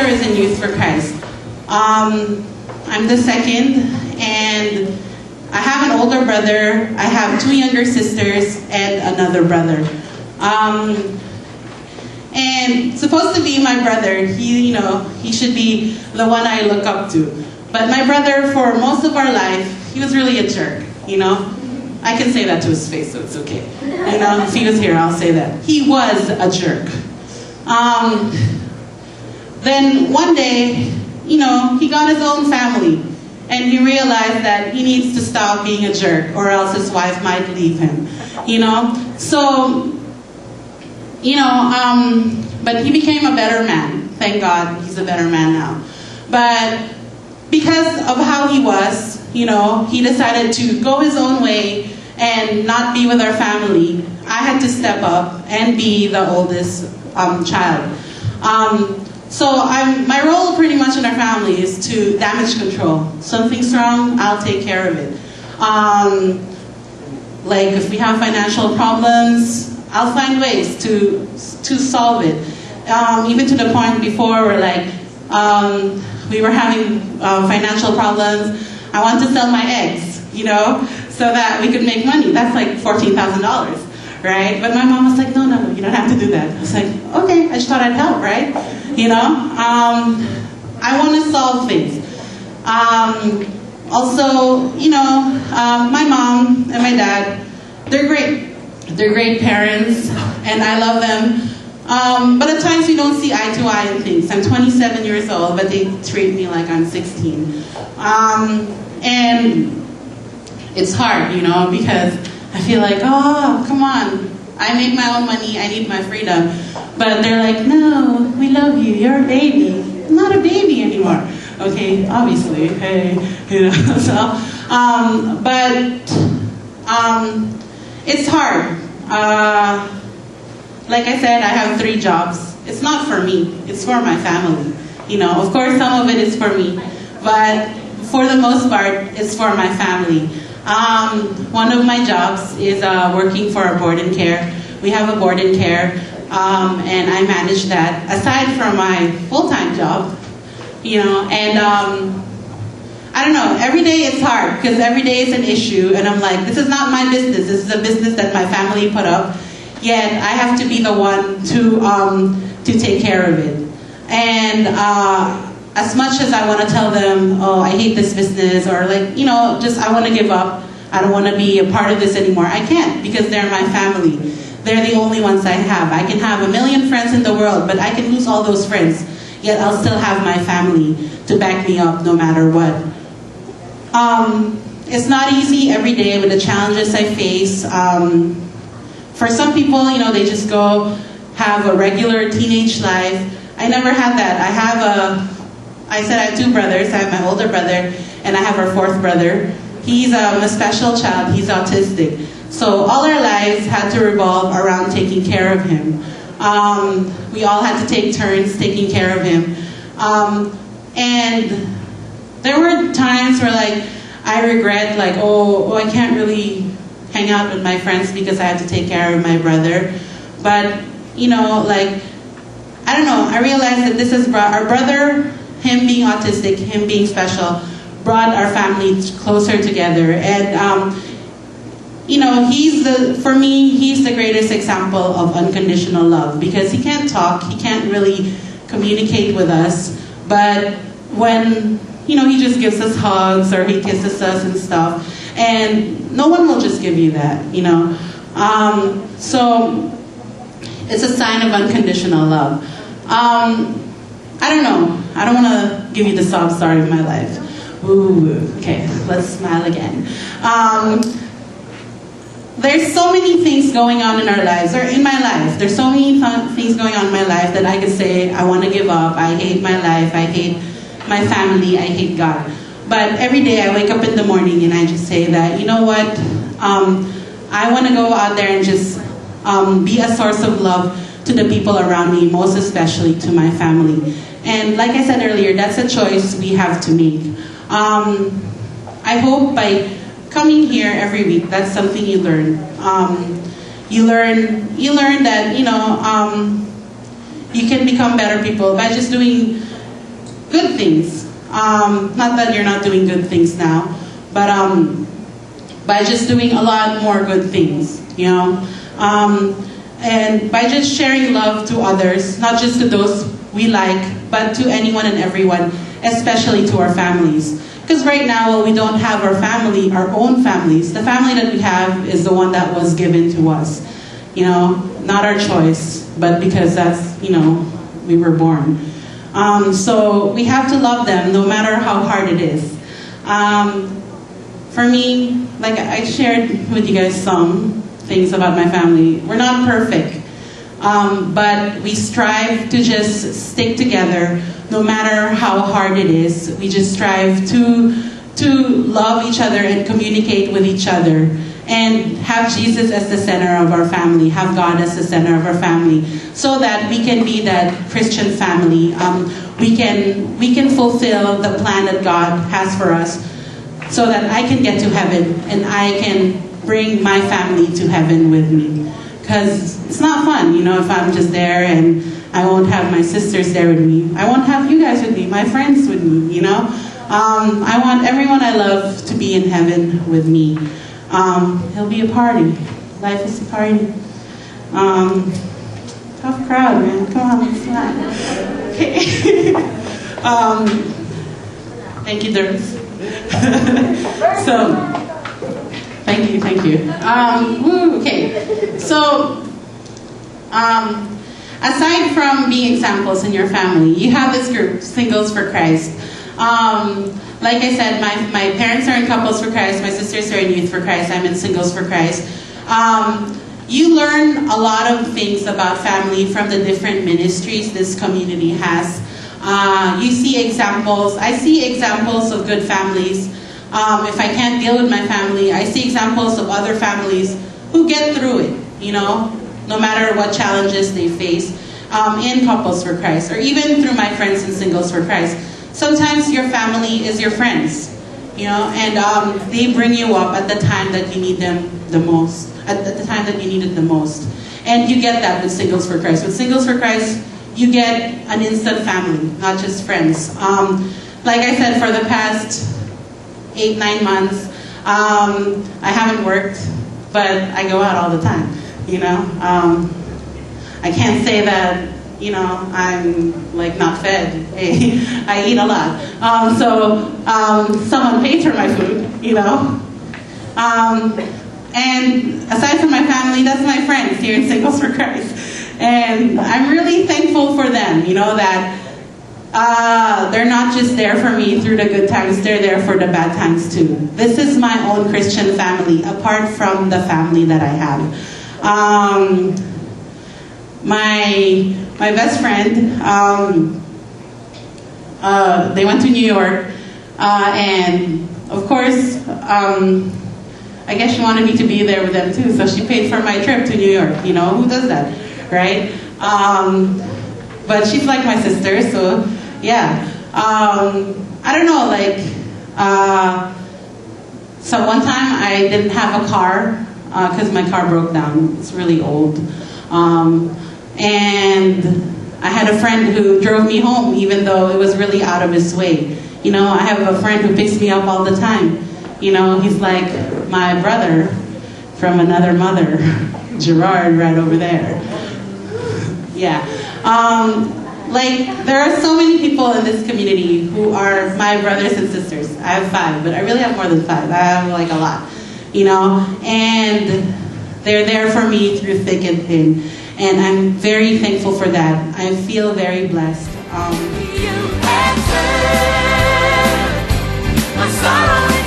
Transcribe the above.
brothers in Youth for Christ. I'm the second, and I have an older brother, I have 2 younger sisters, and another brother. And supposed to be my brother, he should be the one I look up to. But my brother, for most of our life, he was really a jerk, I can say that to his face, so it's okay. If he was here, I'll say that. He was a jerk. Then one day, he got his own family, and he realized that he needs to stop being a jerk, or else his wife might leave him, So, but he became a better man. Thank God, he's a better man now. But because of how he was, he decided to go his own way and not be with our family. I had to step up and be the oldest child. So my role pretty much in our family is to damage control. Something's wrong, I'll take care of it. Like if we have financial problems, I'll find ways to solve it. Even to the point before where we were having financial problems. I wanted to sell my eggs, so that we could make money. That's like $14,000, right? But my mom was like, no, you don't have to do that. I was like, okay, I just thought I'd help, right? I want to solve things. Also, my mom and my dad, they're great. They're great parents, and I love them. But at times we don't see eye to eye in things. I'm 27 years old, but they treat me like I'm 16. And it's hard, because I feel like, oh, come on. I make my own money, I need my freedom. But they're like, no, we love you, you're a baby. I'm not a baby anymore. Okay, obviously, hey, so, it's hard. Like I said, I have 3 jobs. It's not for me, it's for my family. Of course some of it is for me, but for the most part, it's for my family. One of my jobs is working for a board and care. We have a board and care, and I manage that, aside from my full-time job, and I don't know, every day it's hard, because every day it's an issue, and I'm like, this is not my business, this is a business that my family put up, yet I have to be the one to take care of it. And as much as I want to tell them, oh, I hate this business, or just I want to give up, I don't want to be a part of this anymore, I can't, because they're my family. They're the only ones I have. I can have 1,000,000 friends in the world, but I can lose all those friends, yet I'll still have my family to back me up no matter what. It's not easy every day with the challenges I face. For some people, they just go have a regular teenage life. I never had that. I said I have 2 brothers. I have my older brother, and I have our 4th brother. He's a special child. He's autistic. So all our lives had to revolve around taking care of him. We all had to take turns taking care of him. And there were times where I regret oh, I can't really hang out with my friends because I have to take care of my brother. But, I don't know, I realized that this has brought our brother, him being autistic, him being special, brought our family closer together. And, for me, he's the greatest example of unconditional love, because he can't talk, he can't really communicate with us, but when, he just gives us hugs or he kisses us and stuff, and no one will just give you that, So it's a sign of unconditional love. I don't know, I don't want to give you the sob story of my life. Ooh, okay, let's smile again. There's so many things going on in our lives, or in my life. There's so many things going on in my life that I could say, I want to give up, I hate my life, I hate my family, I hate God. But every day I wake up in the morning and I just say that, you know what, I want to go out there and just be a source of love to the people around me, most especially to my family. And like I said earlier, that's a choice we have to make. I hope by coming here every week, that's something you learn. You learn that, you can become better people by just doing good things. Not that you're not doing good things now, but by just doing a lot more good things, you know. And by just sharing love to others, not just to those we like, but to anyone and everyone, especially to our families. Because right now, while we don't have our family, our own families, the family that we have is the one that was given to us. You know, not our choice, but because that's, you know, we were born. So we have to love them no matter how hard it is. For me, like I shared with you guys some things about my family. We're not perfect, but we strive to just stick together no matter how hard it is. We just strive to love each other and communicate with each other and have Jesus as the center of our family, have God as the center of our family, so that we can be that Christian family. We can fulfill the plan that God has for us, so that I can get to heaven and I can bring my family to heaven with me. Because it's not fun, you know, if I'm just there and I won't have my sisters there with me. I won't have you guys with me, my friends with me, you know. I want everyone I love to be in heaven with me. It'll be a party. Life is a party. Tough crowd, man. Come on, let's laugh. Okay. Thank you, Dirk. So, thank you. Okay. So, aside from being examples in your family, you have this group, Singles for Christ. Like I said, my parents are in Couples for Christ, my sisters are in Youth for Christ, I'm in Singles for Christ. You learn a lot of things about family from the different ministries this community has. You see examples, I see examples of good families. If I can't deal with my family, I see examples of other families who get through it, you know, no matter what challenges they face in Couples for Christ, or even through my friends in Singles for Christ. Sometimes your family is your friends, you know, and they bring you up at the time that you need them the most, at the time that you need it the most. And you get that with Singles for Christ. With Singles for Christ, you get an instant family, not just friends. Like I said, for the past 8-9 months, I haven't worked, but I go out all the time, you know. I can't say that, you know, I'm like not fed. I eat a lot. Someone pays for my food, you know. And aside from my family, that's my friends here in Singles for Christ. And I'm really thankful for them, you know, that they're not just there for me through the good times, they're there for the bad times too. This is my own Christian family, apart from the family that I have. My best friend, they went to New York, and of course, I guess she wanted me to be there with them too, so she paid for my trip to New York. You know, who does that, right? But she's like my sister, so yeah. I don't know, like, so one time I didn't have a car because my car broke down. It's really old. And I had a friend who drove me home even though it was really out of his way. You know, I have a friend who picks me up all the time. You know, he's like my brother from another mother, Gerard, right over there. Yeah. Like, there are so many people in this community who are my brothers and sisters. I have 5, but I really have more than 5. I have like a lot, you know, and they're there for me through thick and thin. And I'm very thankful for that. I feel very blessed. You answer my sorrow.